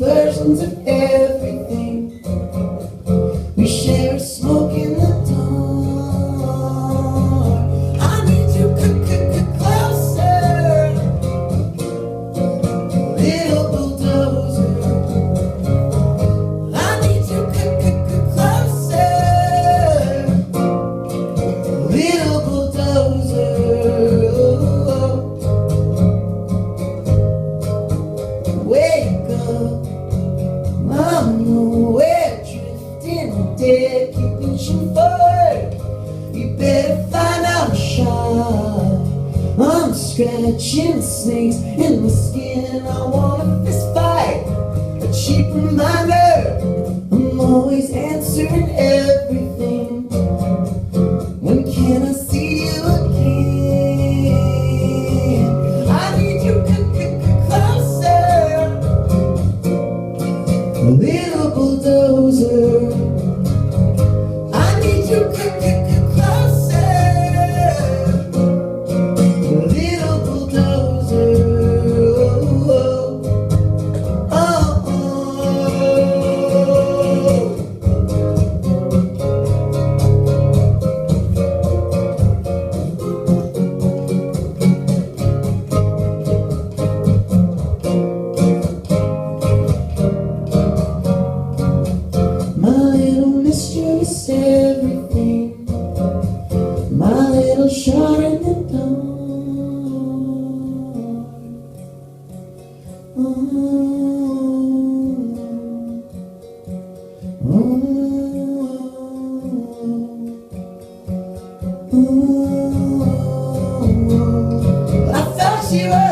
versions of everything. We share a smoke in the dark. I need you closer, little bulldozer. I need you closer, little bulldozer. Wake up, mama, we're drifting dead, keep reaching forward. You better find out a shot. I'm scratching snakes in my skin. I want a fist fight, a cheap reminder. I'm always answering everything. When can I see you again? I need you closer, little bulldozer. I need you closer, little bulldozer. Oh, oh. My little mistress, everything. My little shot in the dark. Oh, oh, oh, oh. I thought you were